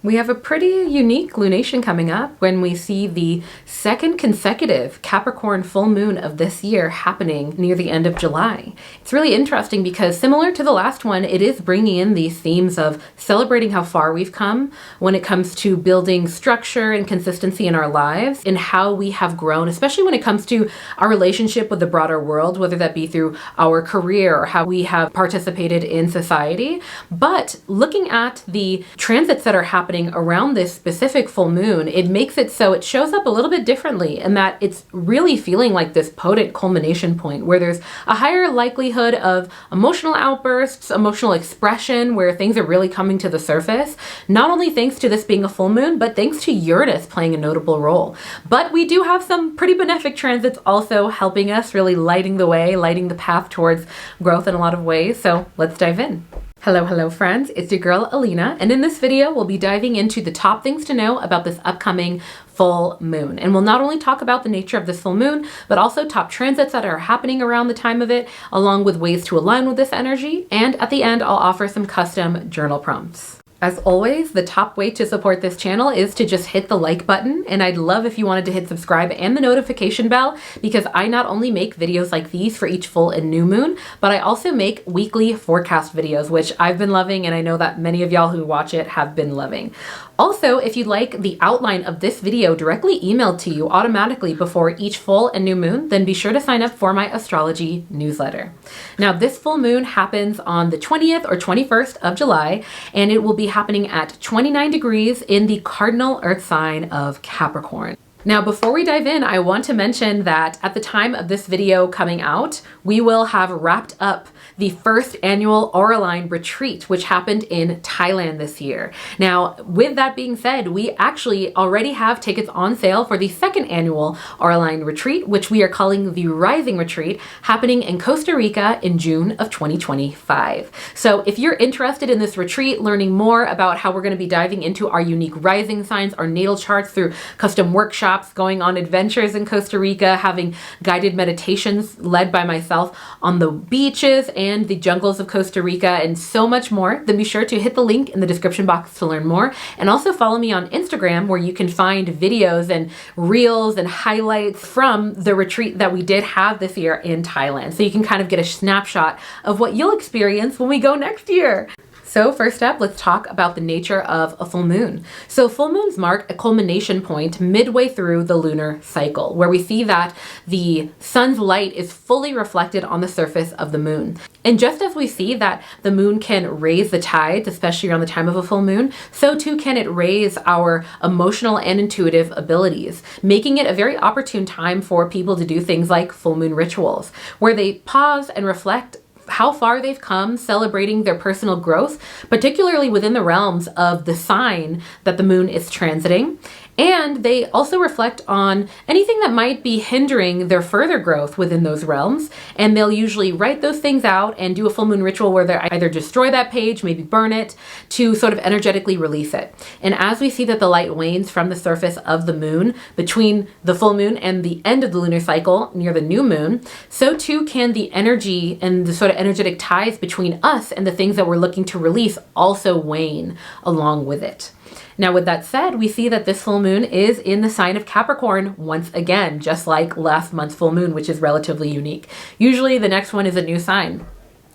We have a pretty unique lunation coming up when we see the second consecutive Capricorn full moon of this year happening near the end of July. It's really interesting because similar to the last one, it is bringing in these themes of celebrating how far we've come when it comes to building structure and consistency in our lives and how we have grown, especially when it comes to our relationship with the broader world, whether that be through our career or how we have participated in society. But looking at the transits that are happening around this specific full moon, it makes it so it shows up a little bit differently in that it's really feeling like this potent culmination point where there's a higher likelihood of emotional outbursts, emotional expression, where things are really coming to the surface, not only thanks to this being a full moon, but thanks to Uranus playing a notable role. But we do have some pretty benefic transits also helping us, really lighting the way, lighting the path towards growth in a lot of ways. So let's dive in. Hello friends, it's your girl Alina, and in this video we'll be diving into the top things to know about this upcoming full moon. And we'll not only talk about the nature of this full moon, but also top transits that are happening around the time of it, along with ways to align with this energy. And at the end, I'll offer some custom journal prompts. As always, the top way to support this channel is to just hit the like button, and I'd love if you wanted to hit subscribe and the notification bell, because I not only make videos like these for each full and new moon, but I also make weekly forecast videos, which I've been loving, and I know that many of y'all who watch it have been loving. Also, if you'd like the outline of this video directly emailed to you automatically before each full and new moon, then be sure to sign up for my astrology newsletter. Now, this full moon happens on the 20th or 21st of July, and it will be happening at 29 degrees in the cardinal earth sign of Capricorn. Now, before we dive in, I want to mention that at the time of this video coming out, we will have wrapped up the first annual Auraline retreat, which happened in Thailand this year. Now, with that being said, we actually already have tickets on sale for the second annual Auraline retreat, which we are calling the Rising Retreat, happening in Costa Rica in June of 2025. So if you're interested in this retreat, learning more about how we're going to be diving into our unique rising signs, our natal charts through custom workshops, going on adventures in Costa Rica, having guided meditations led by myself on the beaches and the jungles of Costa Rica, and so much more, then be sure to hit the link in the description box to learn more. And also follow me on Instagram, where you can find videos and reels and highlights from the retreat that we did have this year in Thailand. So you can kind of get a snapshot of what you'll experience when we go next year. So first up, let's talk about the nature of a full moon. So full moons mark a culmination point midway through the lunar cycle, where we see that the sun's light is fully reflected on the surface of the moon. And just as we see that the moon can raise the tides, especially around the time of a full moon, so too can it raise our emotional and intuitive abilities, making it a very opportune time for people to do things like full moon rituals, where they pause and reflect how far they've come, celebrating their personal growth, particularly within the realms of the sign that the moon is transiting. And they also reflect on anything that might be hindering their further growth within those realms. And they'll usually write those things out and do a full moon ritual where they either destroy that page, maybe burn it, to sort of energetically release it. And as we see that the light wanes from the surface of the moon between the full moon and the end of the lunar cycle near the new moon, so too can the energy and the sort of energetic ties between us and the things that we're looking to release also wane along with it. Now, with that said, we see that this full moon is in the sign of Capricorn once again, just like last month's full moon, which is relatively unique. Usually the next one is a new sign.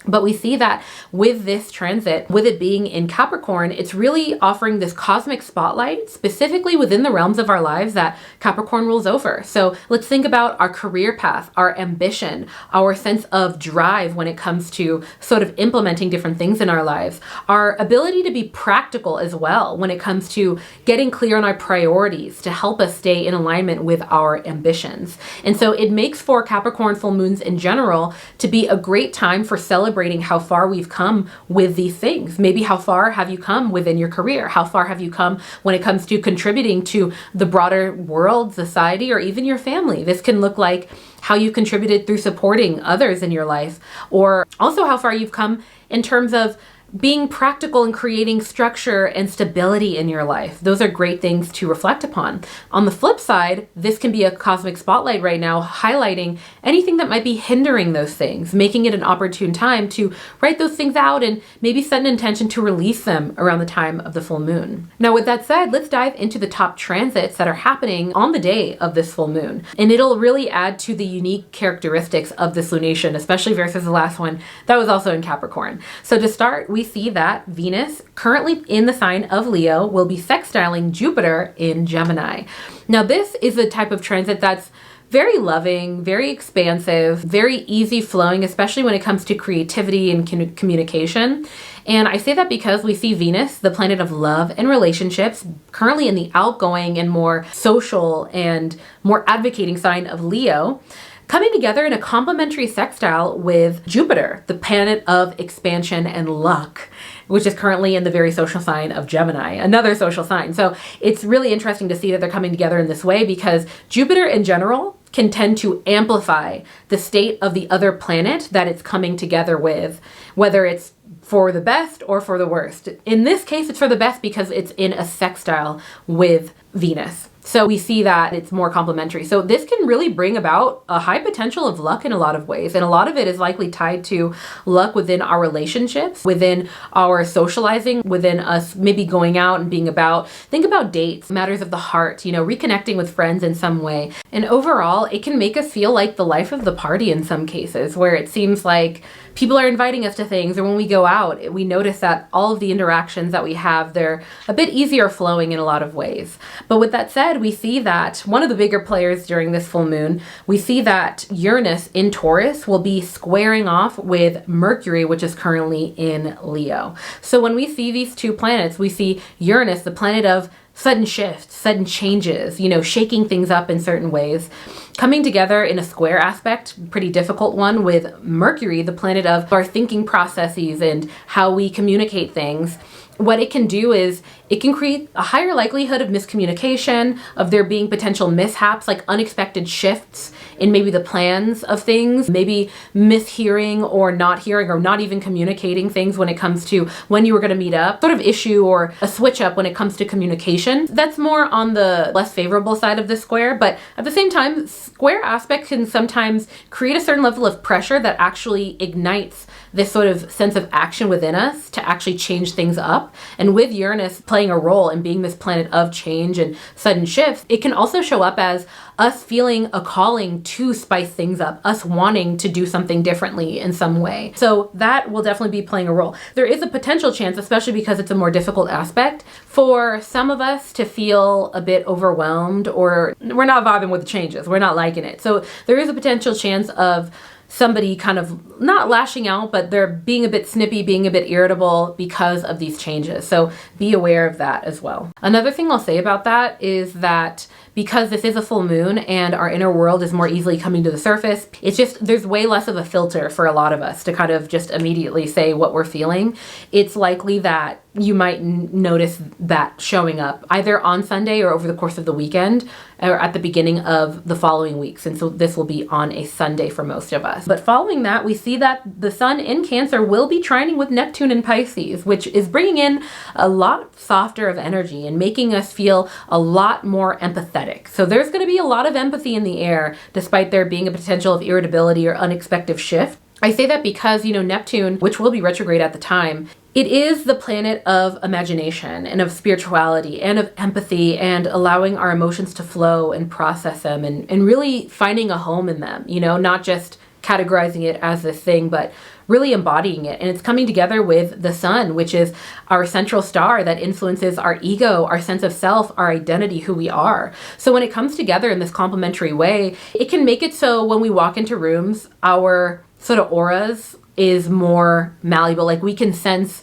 But we see that with this transit, with it being in Capricorn, it's really offering this cosmic spotlight, specifically within the realms of our lives that Capricorn rules over. So let's think about our career path, our ambition, our sense of drive when it comes to sort of implementing different things in our lives, our ability to be practical as well when it comes to getting clear on our priorities to help us stay in alignment with our ambitions. And so it makes for Capricorn full moons in general to be a great time for celebrating how far we've come with these things. Maybe how far have you come within your career? How far have you come when it comes to contributing to the broader world, society, or even your family? This can look like how you contributed through supporting others in your life, or also how far you've come in terms of being practical and creating structure and stability in your life. Those are great things to reflect upon. On the flip side, this can be a cosmic spotlight right now, highlighting anything that might be hindering those things, making it an opportune time to write those things out and maybe set an intention to release them around the time of the full moon. Now, with that said, let's dive into the top transits that are happening on the day of this full moon. And it'll really add to the unique characteristics of this lunation, especially versus the last one that was also in Capricorn. So to start, we see that Venus, currently in the sign of Leo, will be sextiling Jupiter in Gemini. Now, this is a type of transit that's very loving, very expansive, very easy flowing, especially when it comes to creativity and communication. And I say that because we see Venus, the planet of love and relationships, currently in the outgoing and more social and more advocating sign of Leo, coming together in a complementary sextile with Jupiter, the planet of expansion and luck, which is currently in the very social sign of Gemini, another social sign. So it's really interesting to see that they're coming together in this way, because Jupiter in general can tend to amplify the state of the other planet that it's coming together with, whether it's for the best or for the worst. In this case, it's for the best because it's in a sextile with Venus. So we see that it's more complementary. So this can really bring about a high potential of luck in a lot of ways. And a lot of it is likely tied to luck within our relationships, within our socializing, within us maybe going out and being about, think about dates, matters of the heart, reconnecting with friends in some way. And overall, it can make us feel like the life of the party in some cases, where it seems like people are inviting us to things, or when we go out, we notice that all of the interactions that we have, they're a bit easier flowing in a lot of ways. But with that said, we see that one of the bigger players during this full moon, we see that Uranus in Taurus will be squaring off with Mercury, which is currently in Leo. So when we see these two planets, we see Uranus, the planet of sudden shifts, sudden changes, shaking things up in certain ways, coming together in a square aspect, pretty difficult one, with Mercury, the planet of our thinking processes and how we communicate things. What it can do is it can create a higher likelihood of miscommunication, of there being potential mishaps, like unexpected shifts in maybe the plans of things, maybe mishearing or not even communicating things when it comes to when you were going to meet up, sort of issue or a switch up when it comes to communication. That's more on the less favorable side of the square, but at the same time, square aspect can sometimes create a certain level of pressure that actually ignites this sort of sense of action within us to actually change things up. And with Uranus playing a role in being this planet of change and sudden shifts, it can also show up as us feeling a calling to spice things up, us wanting to do something differently in some way. So that will definitely be playing a role. There is a potential chance, especially because it's a more difficult aspect, for some of us to feel a bit overwhelmed, or we're not vibing with the changes, we're not liking it. So there is a potential chance of somebody kind of not lashing out, but they're being a bit snippy, being a bit irritable because of these changes. So be aware of that as well. Another thing I'll say about that is that because this is a full moon and our inner world is more easily coming to the surface, it's just, there's way less of a filter for a lot of us to kind of just immediately say what we're feeling. It's likely that you might notice that showing up either on Sunday or over the course of the weekend or at the beginning of the following weeks. And so this will be on a Sunday for most of us. But following that, we see that the sun in Cancer will be trining with Neptune in Pisces, which is bringing in a lot softer of energy and making us feel a lot more empathetic. So there's going to be a lot of empathy in the air, despite there being a potential of irritability or unexpected shift. I say that because, Neptune, which will be retrograde at the time, it is the planet of imagination and of spirituality and of empathy and allowing our emotions to flow and process them and really finding a home in them, not just categorizing it as this thing, but really embodying it. And it's coming together with the sun, which is our central star that influences our ego, our sense of self, our identity, who we are. So when it comes together in this complementary way, it can make it so when we walk into rooms, our sort of auras is more malleable. Like we can sense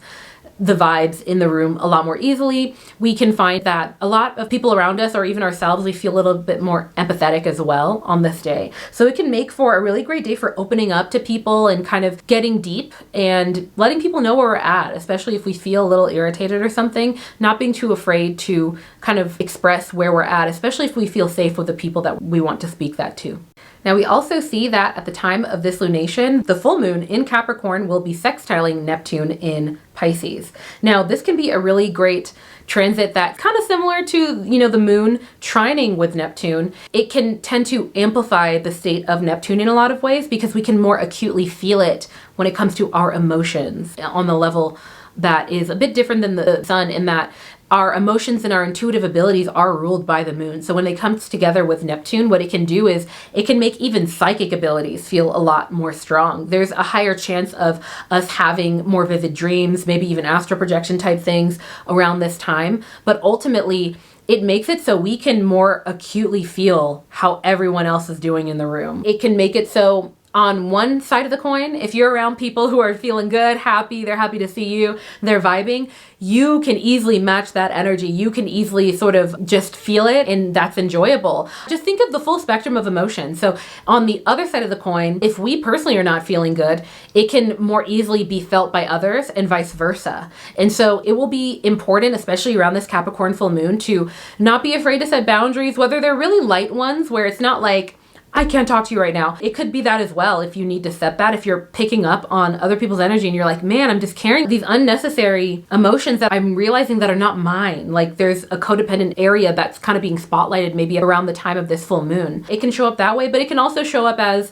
the vibes in the room a lot more easily. We can find that a lot of people around us, or even ourselves, we feel a little bit more empathetic as well on this day. So it can make for a really great day for opening up to people and kind of getting deep and letting people know where we're at, especially if we feel a little irritated or something, not being too afraid to kind of express where we're at, especially if we feel safe with the people that we want to speak that to. Now, we also see that at the time of this lunation, the full moon in Capricorn will be sextiling Neptune in Pisces. Now, this can be a really great transit that's kind of similar to, the moon trining with Neptune. It can tend to amplify the state of Neptune in a lot of ways because we can more acutely feel it when it comes to our emotions on the level that is a bit different than the sun, in that our emotions and our intuitive abilities are ruled by the moon. So when they come together with Neptune, what it can do is it can make even psychic abilities feel a lot more strong. There's a higher chance of us having more vivid dreams, maybe even astral projection type things around this time. But ultimately, it makes it so we can more acutely feel how everyone else is doing in the room. It can make it so on one side of the coin, if you're around people who are feeling good, happy, they're happy to see you, they're vibing, you can easily match that energy. You can easily sort of just feel it, and that's enjoyable. Just think of the full spectrum of emotion. So on the other side of the coin, if we personally are not feeling good, it can more easily be felt by others and vice versa. And so it will be important, especially around this Capricorn full moon, to not be afraid to set boundaries, whether they're really light ones where it's not like, I can't talk to you right now. It could be that as well if you need to set that. If you're picking up on other people's energy and you're like, man, I'm just carrying these unnecessary emotions that I'm realizing that are not mine. Like there's a codependent area that's kind of being spotlighted maybe around the time of this full moon. It can show up that way, but it can also show up as,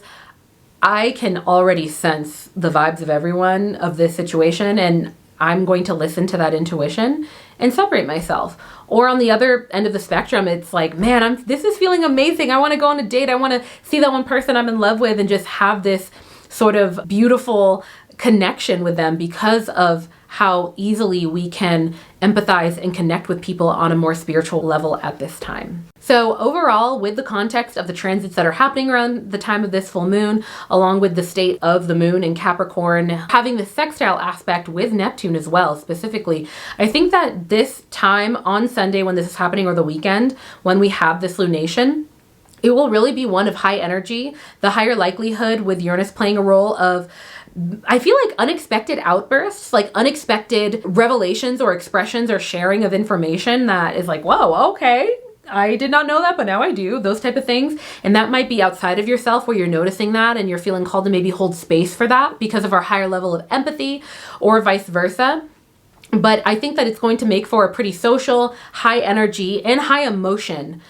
I can already sense the vibes of everyone of this situation, and I'm going to listen to that intuition and separate myself. Or on the other end of the spectrum, it's like, man, this is feeling amazing. I want to go on a date. I want to see that one person I'm in love with and just have this sort of beautiful connection with them because of how easily we can empathize and connect with people on a more spiritual level at this time. So overall, with the context of the transits that are happening around the time of this full moon, along with the state of the moon in Capricorn, having the sextile aspect with Neptune as well, specifically, I think that this time on Sunday when this is happening, or the weekend, when we have this lunation, it will really be one of high energy, the higher likelihood with Uranus playing a role of, I feel like, unexpected outbursts, like unexpected revelations or expressions or sharing of information that is like, whoa, okay, I did not know that, but now I do, those type of things. And that might be outside of yourself where you're noticing that and you're feeling called to maybe hold space for that because of our higher level of empathy, or vice versa. But I think that it's going to make for a pretty social, high energy, and high emotion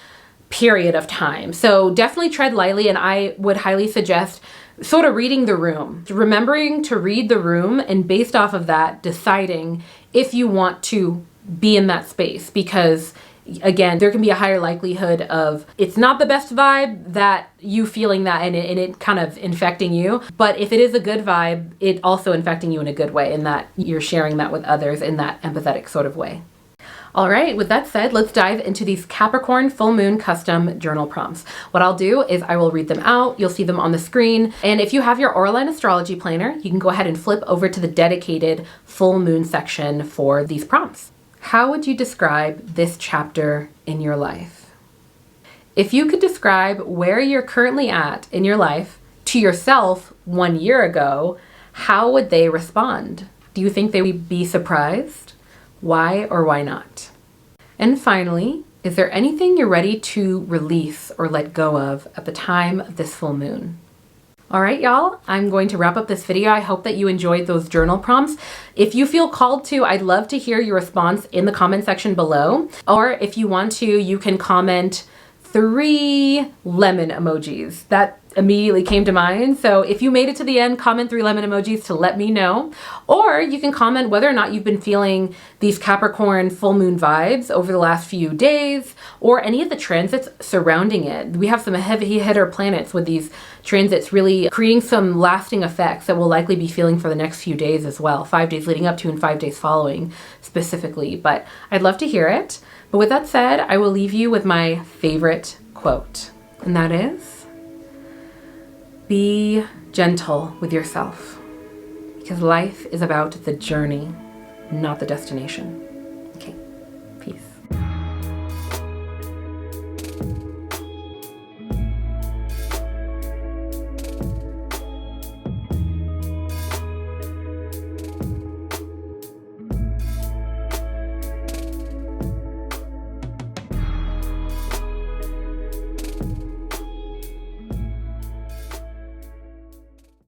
period of time. So definitely tread lightly, and I would highly suggest sort of reading the room, remembering to read the room, and based off of that, deciding if you want to be in that space. Because again, there can be a higher likelihood of it's not the best vibe, that you feeling that and it kind of infecting you. But if it is a good vibe, it also infecting you in a good way, in that you're sharing that with others in that empathetic sort of way. All right, with that said, let's dive into these Capricorn full moon custom journal prompts. What I'll do is I will read them out. You'll see them on the screen. And if you have your Auraline astrology planner, you can go ahead and flip over to the dedicated full moon section for these prompts. How would you describe this chapter in your life? If you could describe where you're currently at in your life to yourself 1 year ago, how would they respond? Do you think they would be surprised? Why or why not? And finally, is there anything you're ready to release or let go of at the time of this full moon? All right, y'all, I'm going to wrap up this video. I hope that you enjoyed those journal prompts. If you feel called to, I'd love to hear your response in the comment section below. Or if you want to, you can comment 3 lemon emojis. That immediately came to mind. So if you made it to the end, comment 3 lemon emojis to let me know. Or you can comment whether or not you've been feeling these Capricorn full moon vibes over the last few days, or any of the transits surrounding it. We have some heavy hitter planets with these transits really creating some lasting effects that we'll likely be feeling for the next few days as well, 5 days leading up to and 5 days following specifically. But I'd love to hear it. But with that said, I will leave you with my favorite quote, and that is, be gentle with yourself, because life is about the journey, not the destination.